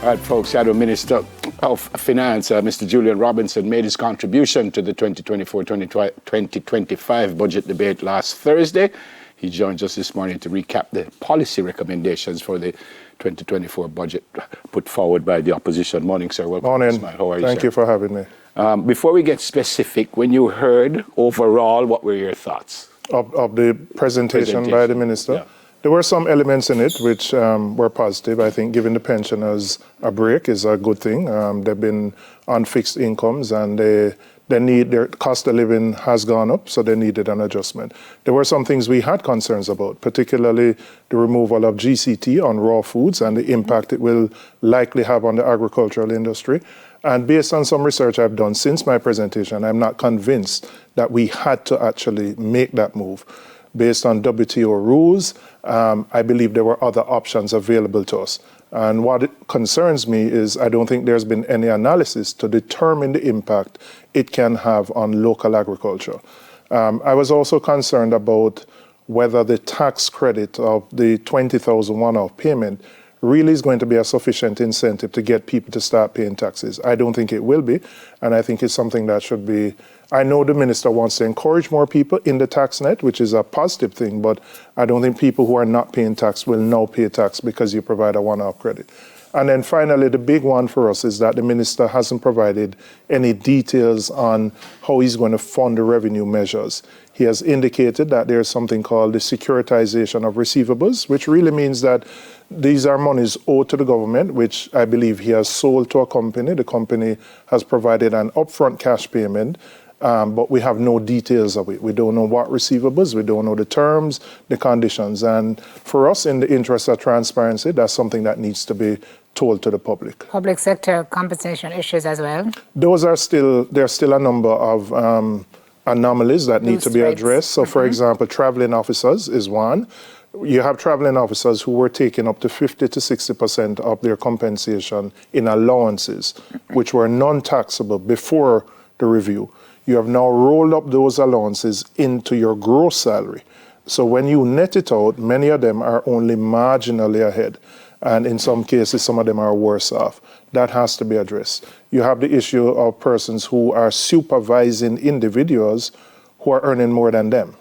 All right, folks, Shadow Minister of Finance, Mr. Julian Robinson, made his contribution to the 2024-2025 budget debate last Thursday. He joins us this morning to recap the policy recommendations for the 2024 budget put forward by the opposition. Morning, sir. Welcome. Morning. How are you, Thank sir? you for having me. Before we get specific, when you heard overall, what were your thoughts? Of the presentation by the minister. Yeah. There were some elements in it which were positive. I think giving the pensioners a break is a good thing. They've been on fixed incomes and their cost of living has gone up, so they needed an adjustment. There were some things we had concerns about, particularly the removal of GCT on raw foods and the impact it will likely have on the agricultural industry. And based on some research I've done since my presentation, I'm not convinced that we had to actually make that move. Based on WTO rules, I believe there were other options available to us. And what concerns me is I don't think there's been any analysis to determine the impact it can have on local agriculture. I was also concerned about whether the tax credit of the $20,000 one-off payment really is going to be a sufficient incentive to get people to start paying taxes. I don't think it will be, and I think it's something that should be. I know the minister wants to encourage more people in the tax net, which is a positive thing, but I don't think people who are not paying tax will now pay tax because you provide a one-off credit. And then finally, the big one for us is that the minister hasn't provided any details on how he's going to fund the revenue measures. He has indicated that there's something called the securitization of receivables, which really means that these are monies owed to the government, which I believe he has sold to a company. The company has provided an upfront cash payment, but we have no details of it. We don't know what receivables, we don't know the terms, the conditions. And for us, in the interest of transparency, that's something that needs to be told to the public. Public sector compensation issues as well? There's still a number of anomalies that need to be addressed. So for example, traveling officers is one. You have traveling officers who were taking up to 50 to 60% of their compensation in allowances, which were non-taxable before the review. You have now rolled up those allowances into your gross salary. So when you net it out, many of them are only marginally ahead. And in some cases, some of them are worse off. That has to be addressed. You have the issue of persons who are supervising individuals who are earning more than them.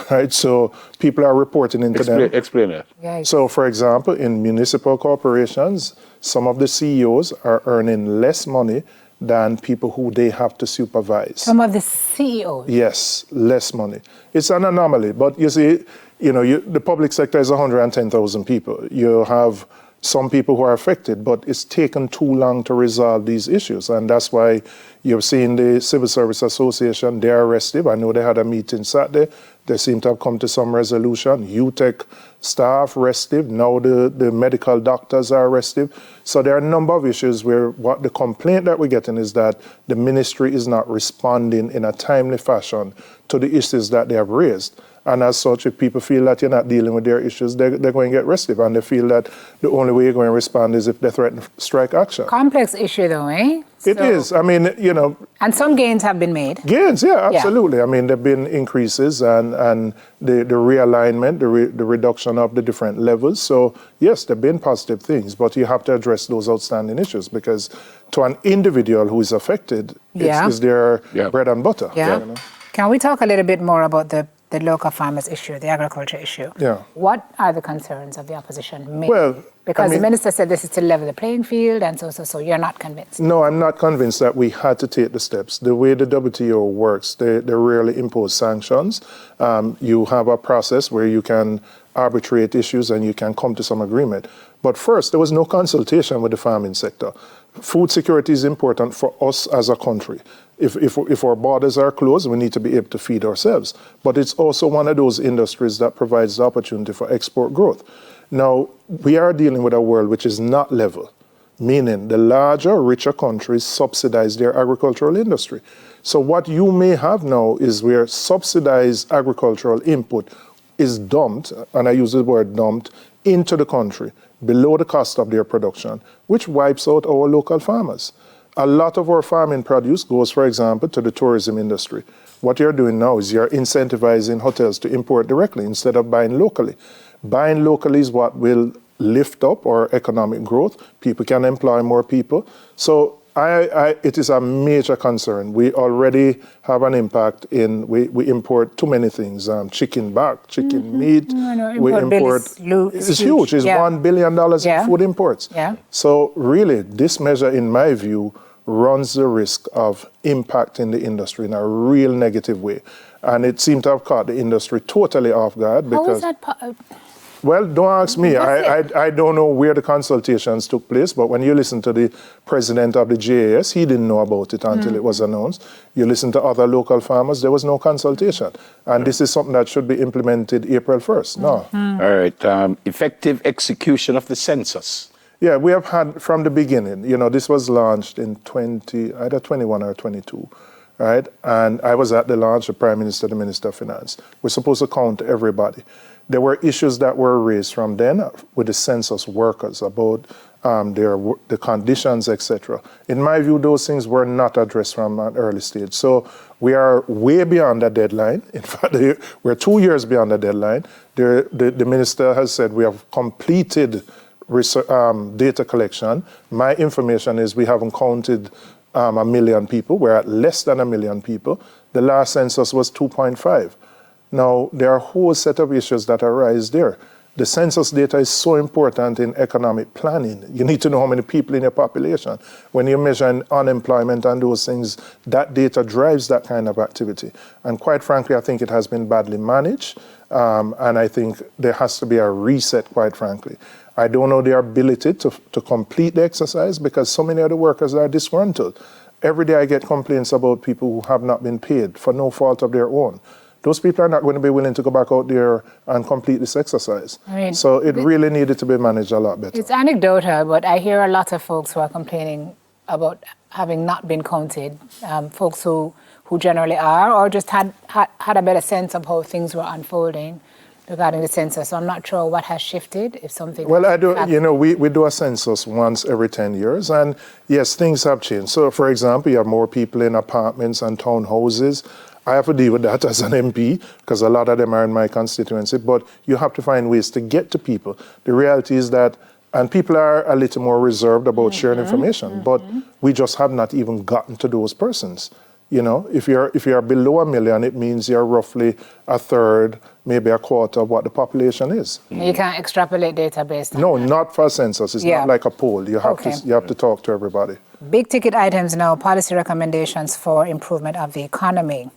Right, so people are reporting into them. Explain that. Yes. So, for example, in municipal corporations, some of the CEOs are earning less money than people who they have to supervise. Some of the CEOs? Yes, less money. It's an anomaly, but you see, the public sector is 110,000 people. You have some people who are affected, but it's taken too long to resolve these issues. And that's why you've seen the Civil Service Association, they're restive. I know they had a meeting Saturday. They seem to have come to some resolution. UTEC staff restive. Now the medical doctors are restive. So there are a number of issues where what the complaint that we're getting is that the ministry is not responding in a timely fashion to the issues that they have raised. And as such, if people feel that you're not dealing with their issues, they're going to get restive. And they feel that the only way you're going to respond is if they threaten strike action. Complex issue though, eh? It is. I mean, And some gains have been made. Gains, yeah, absolutely. Yeah. I mean, there have been increases and the realignment, the reduction of the different levels. So, yes, there have been positive things, but you have to address those outstanding issues because to an individual who is affected, it's their bread and butter. Yeah. Can we talk a little bit more about the local farmers issue, the agriculture issue? Yeah. What are the concerns of the opposition? Well, because the minister said this is to level the playing field, and so you're not convinced? No, I'm not convinced that we had to take the steps. The way the WTO works, they rarely impose sanctions. You have a process where you can arbitrate issues and you can come to some agreement. But first, there was no consultation with the farming sector. Food security is important for us as a country. If our borders are closed, we need to be able to feed ourselves. But it's also one of those industries that provides the opportunity for export growth. Now, we are dealing with a world which is not level, meaning the larger, richer countries subsidize their agricultural industry. So what you may have now is where subsidized agricultural input is dumped, and I use the word dumped, into the country below the cost of their production, which wipes out our local farmers. A lot of our farming produce goes, for example, to the tourism industry. What you're doing now is you're incentivizing hotels to import directly instead of buying locally. Buying locally is what will lift up our economic growth. People can employ more people. So it is a major concern. We already have an impact we import too many things, chicken back, chicken meat. We import, it's huge. It's $1 billion in food imports. Yeah. So really, this measure, in my view, runs the risk of impacting the industry in a real negative way. And it seemed to have caught the industry totally off guard. Because, how is that? Well, don't ask me. I don't know where the consultations took place, but when you listen to the president of the JAS, he didn't know about it until it was announced. You listen to other local farmers, there was no consultation. And this is something that should be implemented April 1st. No. All right. Effective execution of the census. Yeah, we have had from the beginning, this was launched in either 21 or 22, right? And I was at the launch, the Prime Minister, the Minister of Finance. We're supposed to count everybody. There were issues that were raised from then with the census workers about the conditions, etc. In my view, those things were not addressed from an early stage. So we are way beyond the deadline. In fact, we're 2 years beyond the deadline. The minister has said we have completed data collection. My information is we haven't counted 1 million people. We're at less than 1 million people. The last census was 2.5. Now, there are a whole set of issues that arise there. The census data is so important in economic planning. You need to know how many people in your population. When you're measuring unemployment and those things, that data drives that kind of activity. And quite frankly, I think it has been badly managed. And I think there has to be a reset, quite frankly. I don't know their ability to complete the exercise because so many of the workers are disgruntled. Every day I get complaints about people who have not been paid for no fault of their own. Those people are not going to be willing to go back out there and complete this exercise. So it really needed to be managed a lot better. It's anecdotal, but I hear a lot of folks who are complaining about having not been counted, folks who generally are or just had a better sense of how things were unfolding regarding the census. So I'm not sure what has shifted, if something... Well, we do a census once every 10 years, and yes, things have changed. So, for example, you have more people in apartments and townhouses. I have to deal with that as an MP because a lot of them are in my constituency, but you have to find ways to get to people. The reality is that, and people are a little more reserved about sharing information, but we just have not even gotten to those persons. If you're below 1 million, it means you're roughly a third, maybe a quarter of what the population is. You can't extrapolate data based on No, that. not for a census. It's not like a poll. You have to talk to everybody. Big ticket items now, policy recommendations for improvement of the economy.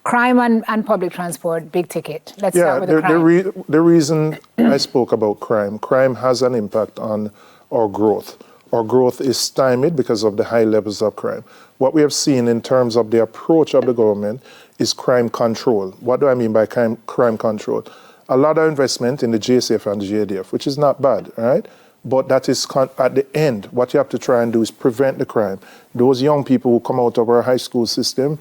Crime and public transport, big ticket. Let's start with the crime. The reason I spoke about crime has an impact on our growth. Our growth is stymied because of the high levels of crime. What we have seen in terms of the approach of the government is crime control. What do I mean by crime control? A lot of investment in the JCF and the JDF, which is not bad, right? But that is at the end, what you have to try and do is prevent the crime. Those young people who come out of our high school system,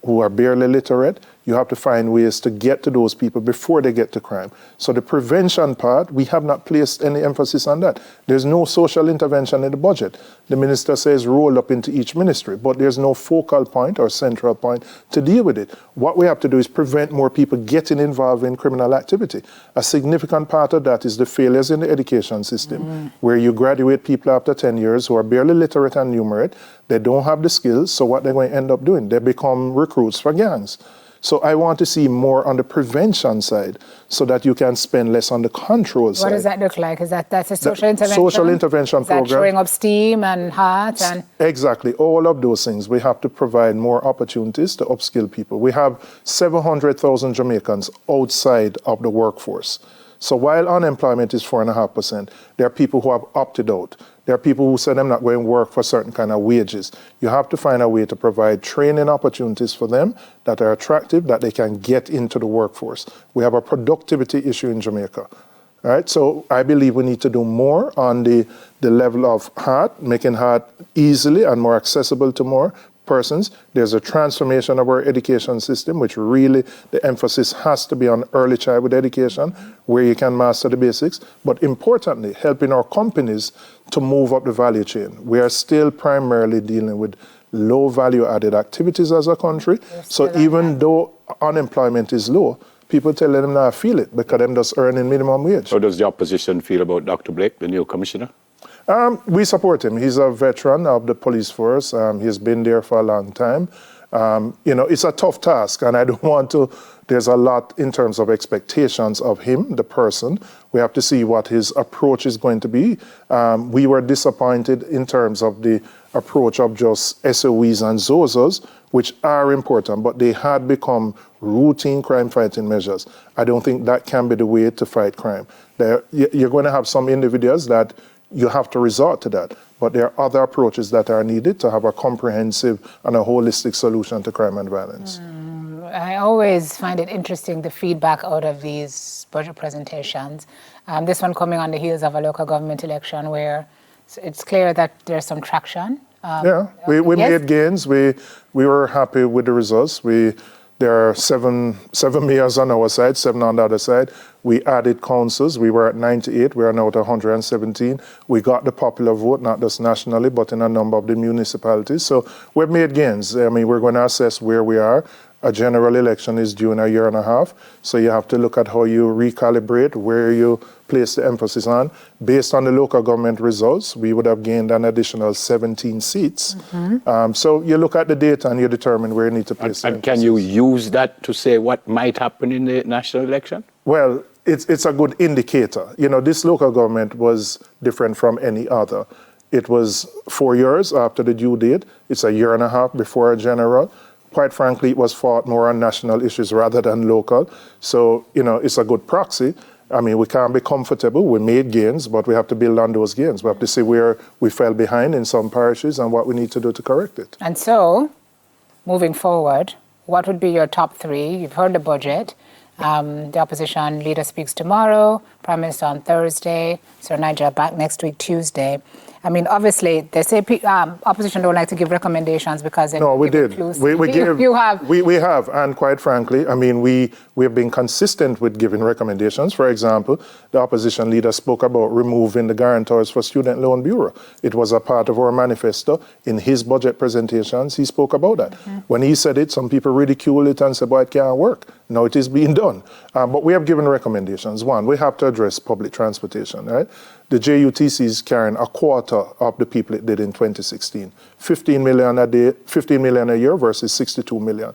who are barely literate, you have to find ways to get to those people before they get to crime. So the prevention part, we have not placed any emphasis on that. There's no social intervention in the budget. The minister says roll up into each ministry, but there's no focal point or central point to deal with it. What we have to do is prevent more people getting involved in criminal activity. A significant part of that is the failures in the education system, where you graduate people after 10 years who are barely literate and numerate. They don't have the skills, so what they're going to end up doing? They become recruits for gangs. So I want to see more on the prevention side so that you can spend less on the control side. What does that look like? That's a social intervention? Social intervention program. Is that showing up steam and heart? Exactly. All of those things. We have to provide more opportunities to upskill people. We have 700,000 Jamaicans outside of the workforce. So while unemployment is 4.5%, there are people who have opted out. There are people who said, I'm not going to work for certain kind of wages. You have to find a way to provide training opportunities for them that are attractive, that they can get into the workforce. We have a productivity issue in Jamaica. All right, so I believe we need to do more on the level of heart, making heart easily and more accessible to more persons. There's a transformation of our education system, which really the emphasis has to be on early childhood education, where you can master the basics, but importantly, helping our companies to move up the value chain. We are still primarily dealing with low value added activities as a country. So even though unemployment is low, people telling them not feel it because them just earning minimum wage. How does the opposition feel about Dr. Blake, the new commissioner? We support him. He's a veteran of the police force. He's been there for a long time. It's a tough task, and I don't want to. There's a lot in terms of expectations of him, the person. We have to see what his approach is going to be. We were disappointed in terms of the approach of just SOEs and ZOZOs, which are important, but they had become routine crime-fighting measures. I don't think that can be the way to fight crime. You're going to have some individuals that you have to resort to that. But there are other approaches that are needed to have a comprehensive and a holistic solution to crime and violence. I always find it interesting, the feedback out of these budget presentations. This one coming on the heels of a local government election where it's clear that there's some traction. We made gains. We were happy with the results. There are seven mayors on our side, 7 on the other side. We added councils. We were at 98. We are now at 117. We got the popular vote, not just nationally, but in a number of the municipalities. So we've made gains. I mean, we're going to assess where we are. A general election is due in a year and a half. So you have to look at how you recalibrate, where you place the emphasis on. Based on the local government results, we would have gained an additional 17 seats. So you look at the data and you determine where you need to place the emphasis. And can you use that to say what might happen in the national election? Well, it's a good indicator. This local government was different from any other. It was 4 years after the due date. It's a year and a half before a general. Quite frankly, it was fought more on national issues rather than local. So, it's a good proxy. I mean, we can't be comfortable. We made gains, but we have to build on those gains. We have to see where we fell behind in some parishes and what we need to do to correct it. And so, moving forward, what would be your top 3? You've heard the budget. The opposition leader speaks tomorrow, Prime Minister on Thursday, Sir Nigel back next week, Tuesday. I mean, obviously, they say opposition don't like to give recommendations because... No, we did. You have. We have, and quite frankly, I mean, we have been consistent with giving recommendations. For example, the opposition leader spoke about removing the guarantors for Student Loan Bureau. It was a part of our manifesto. In his budget presentations, he spoke about that. When he said it, some people ridiculed it and said, boy, it can't work. Now it is being done. But we have given recommendations. One, we have to address public transportation, right? The JUTC is carrying a quarter of the people it did in 2016. 15 million a year versus 62 million.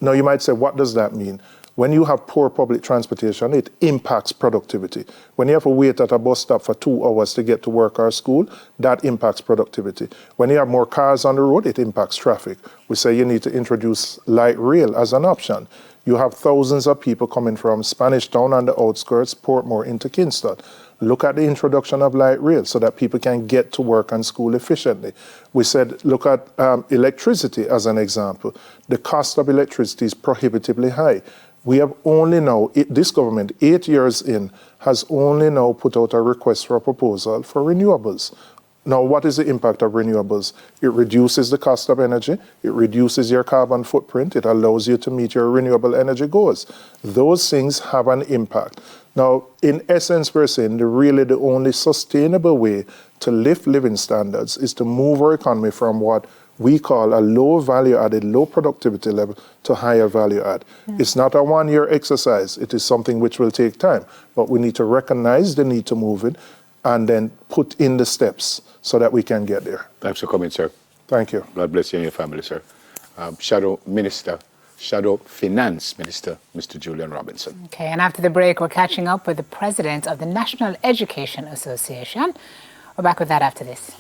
Now you might say, what does that mean? When you have poor public transportation, it impacts productivity. When you have to wait at a bus stop for 2 hours to get to work or school, that impacts productivity. When you have more cars on the road, it impacts traffic. We say you need to introduce light rail as an option. You have thousands of people coming from Spanish Town on the outskirts, Portmore into Kingston. Look at the introduction of light rail so that people can get to work and school efficiently. We said, look at electricity as an example. The cost of electricity is prohibitively high. We have only now, this government, 8 years in, has only now put out a request for a proposal for renewables. Now, what is the impact of renewables? It reduces the cost of energy, it reduces your carbon footprint, it allows you to meet your renewable energy goals. Those things have an impact. Now, in essence, we're saying really the only sustainable way to lift living standards is to move our economy from what we call a low value added, low productivity level to higher value add. It's not a 1-year exercise. It is something which will take time, but we need to recognize the need to move it and then put in the steps so that we can get there. Thanks for coming, sir. Thank you. God bless you and your family, sir. Shadow Finance Minister, Mr. Julian Robinson. Okay, and after the break, we're catching up with the president of the National Education Association. We're back with that after this.